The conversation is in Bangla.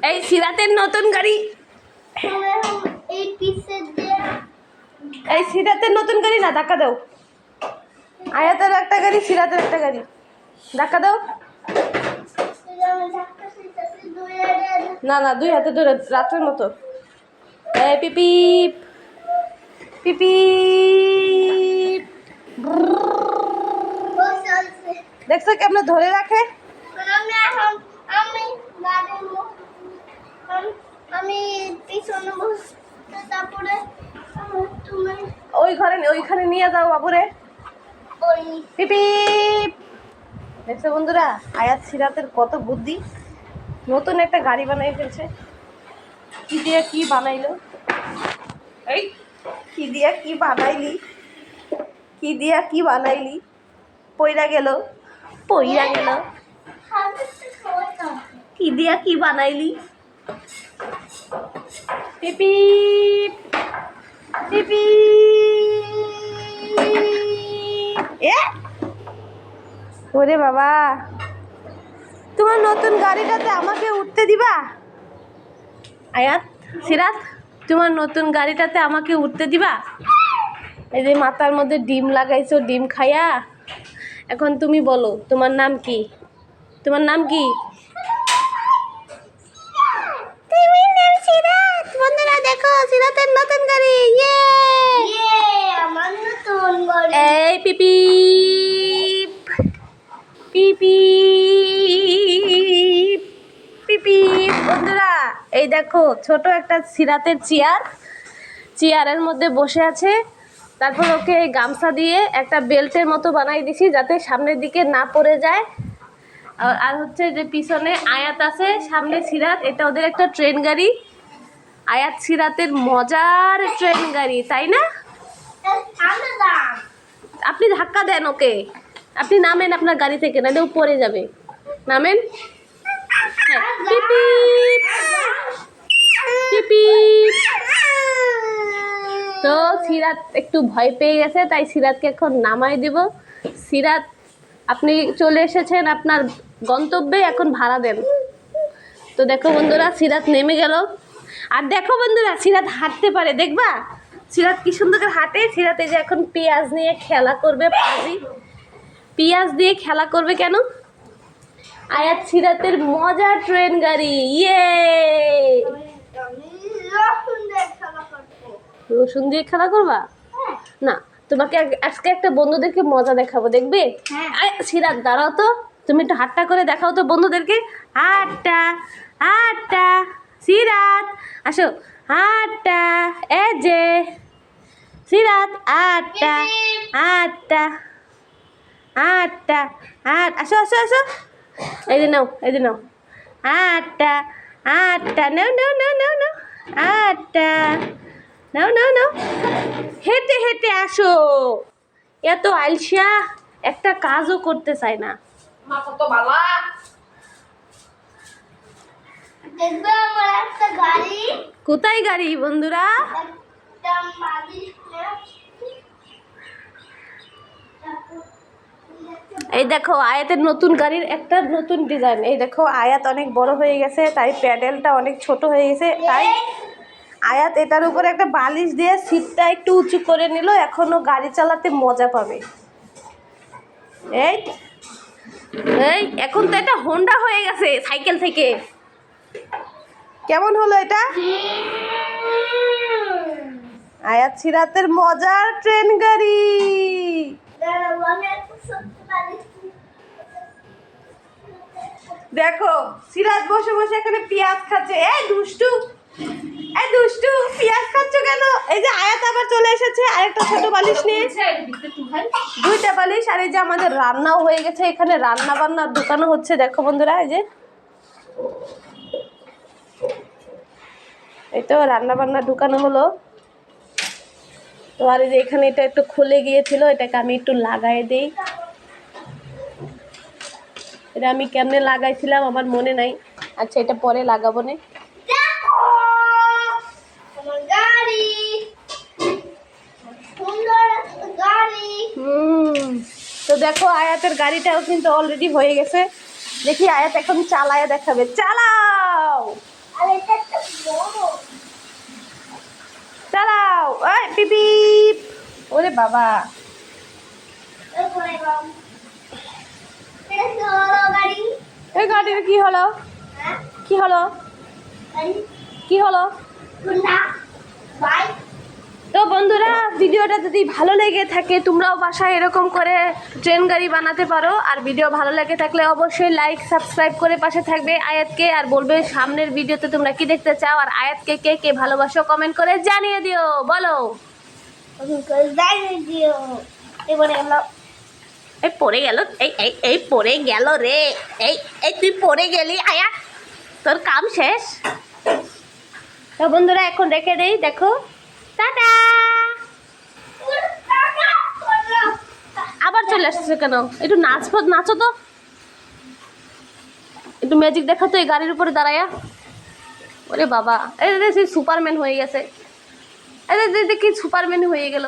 এই সিরাতের নতুন গাড়ি, এই সিরাতের নতুন গাড়ি না, ধাক্কা দাও। আয়াতের একটা গাড়ি, সিরাতের একটা গাড়ি, ধাক্কা দাও। না না, দুই হাতে ধরে রাত্রের মতো। এই পিপি পিপি, দেখছো কেমন ধরে রাখে। আমি পিছনে বসতে, তারপরে তুমি ওইখানে নিয়ে যাও বাবুরে। ওই পিপি, দেখছো বন্ধুরা আয়াত সিরাতের কত বুদ্ধি। নতুন একটা গাড়ি বানাই ফেলছে। কি দিয়ে কি বানাইলো, এই কি দিয়া কি বানাইলি, কি দিয়া কি বানাইলি, পইরা গেল পইরা গেল, কি দিয়া কি বানাইলি। পিপি পিপি, এ ওরে বাবা, তোমার নতুন গাড়িটাতে আমাকে উঠতে দিবা? আয়াত, সিরাত, তোমার নতুন গাড়িটাতে আমাকে উঠতে দিবা? এই যে মাথার মধ্যে ডিম লাগাইছো, ডিম খাইয়া। এখন তুমি বলো তোমার নাম কি? তোমার নাম কি? সিরাত। বন্ধুরা দেখো সিরাতের নতুন গাড়ি, ইয়ে আমার নতুন গাড়ি। এই পিপি পিপি পিপি। বন্ধুরা এই দেখো ছোট একটা সিরাতের চেয়ারের মধ্যে বসে আছে। তারপর ওকে গামছা দিয়ে একটা বেল্টের মতো বানাই দিছি যাতে সামনের দিকে না পড়ে যায়। আর হচ্ছে যে পিছনে আয়াত আছে, সামনে সিরাত। এটা ওদের একটা ট্রেন গাড়ি, আয়াত সিরাতের মজার ট্রেন গাড়ি, তাই না? আপনি ধাক্কা দেন ওকে, আপনি নামেন আপনার গাড়ি থেকে, নাহলে ও পড়ে যাবে। নামেন। হ্যাঁ, পিপি পিপি। তো সিরাত একটু ভয় পেয়ে গেছে, তাই সিরাতকে এখন নামাই দিব। সিরাত, আপনি চলে এসেছেন আপনার গন্তব্যে, এখন ভাড়া দেন। তো দেখো বন্ধুরা সিরাত নেমে গেল। আর দেখো বন্ধুরা সিরাত হাঁটতে পারে, দেখবা সিরাত কি সুন্দর করে হাঁটে। সিরাত এই যে এখন পেঁয়াজ নিয়ে খেলা করবে, পাজি পেঁয়াজ দিয়ে খেলা করবে। কেন? আয়াত সিরাতের মজার ট্রেন গাড়ি, ইয়ে। রসুন দিয়ে খেলা করবা? না, তোমাকে আজকে একটা বন্ধুদেরকে মজা দেখাবো, দেখবে? সিরাত দাঁড়াও তো, তুমি একটু হাতটা করে দেখাও তো বন্ধুদেরকে। হাতটা হাতটা, সিরাত আসো, হাতটা, এই যে সিরাত, আটটা আটটা আটটা আট, আসো আসো আসো, এই যে নাও, এই যে নাও, আটটা আটটা, নাও নাও নাও নাও নাও, আটটা, নাও নাও নাও। হেঁটে হেঁটে আসো, এত আলসিয়া, একটা কাজও করতে চায় না। মা কত বাবা। দেখবে আমার একটা গাড়ি। কোথায় গাড়ি বন্ধুরা? এই দেখো আয়াতের নতুন গাড়ির একটা নতুন ডিজাইন। এই দেখো আয়াত অনেক বড় হয়ে গেছে, তাই প্যাডেলটা অনেক ছোট হয়ে গেছে। তাই আয়াত এটার উপরে একটা বালিশ দিয়ে সিটটা একটু উঁচু করে নিল, এখনো গাড়ি চালাতে মজা পাবে। এই এই এখন তো এটা হোন্ডা হয়ে গেছে সাইকেল থেকে। কেমন হলো এটা? আয়াত সিরাতের মজার ট্রেন গাড়ি। দেখো সিরাত বসে বসে এখানে পেঁয়াজ খাচ্ছে। এই দুষ্টু, এই দুষ্টু, পেঁয়াজ খাচ্ছ কেন? এই যে আয়াত আবার চলে এসেছে আরেকটা ছোট বালিশ নিয়ে, দুইটা বালিশ। আর এই যে আমাদের রান্নাও হয়ে গেছে, এখানে রান্না বান্না ঢুকানো হচ্ছে। দেখো বন্ধুরা এই যে, এই তো রান্না বান্না ঢুকানো হলো। তো আর এই যে এখানে এটা একটু খুলে গিয়েছিল, এটাকে আমি একটু লাগাই দিই। এটা আমি কেমনে লাগাইছিলাম আমার মনে নাই। আচ্ছা এটা পরে লাগাবো না। তো দেখো আয়াতের গাড়িটাও কিন্তু অলরেডি হয়ে গেছে। দেখি আয়াত এখন চালায় দেখাবে। চালাও। আর এটা একটা বড়। চালাও এই পিপি। ওরে বাবা, এই পড়ে গেলাম। এটা কি হলো গাড়ি? এই গাড়ির কি হলো? হ্যাঁ? কি হলো? গাড়ি? কি হলো? না, বাইক। তো বন্ধুরা, ভিডিওটা যদি ভালো লেগে থাকে তোমরাও বাসায় এরকম করে ট্রেন গাড়ি বানাতে পারো। আর ভিডিও ভালো লেগে থাকলে অবশ্যই লাইক সাবস্ক্রাইব করে পাশে থাকবে আয়াতকে, আর বলবে সামনের ভিডিওতে তোমরা কি দেখতে চাও, আর আয়াতকে কে কে ভালোবাসো কমেন্ট করে জানিয়ে দিও। বলো। যাই দিও। এবারে আমরা এই পড়ে গেল, এই পড়ে গেল রে। এই তুই পড়ে গেলি আয়াত, তোর কাম শেষ। তো বন্ধুরা এখন রেখে দেই, দেখো টাটা। আবার চলে আসছে কেন? একটু নাচো তো, একটু ম্যাজিক দেখা তো এই গাড়ির উপরে দাঁড়ায়া। ওরে বাবা, এই সুপারম্যান হয়ে গেছে, এই কি সুপারম্যান হয়ে গেল।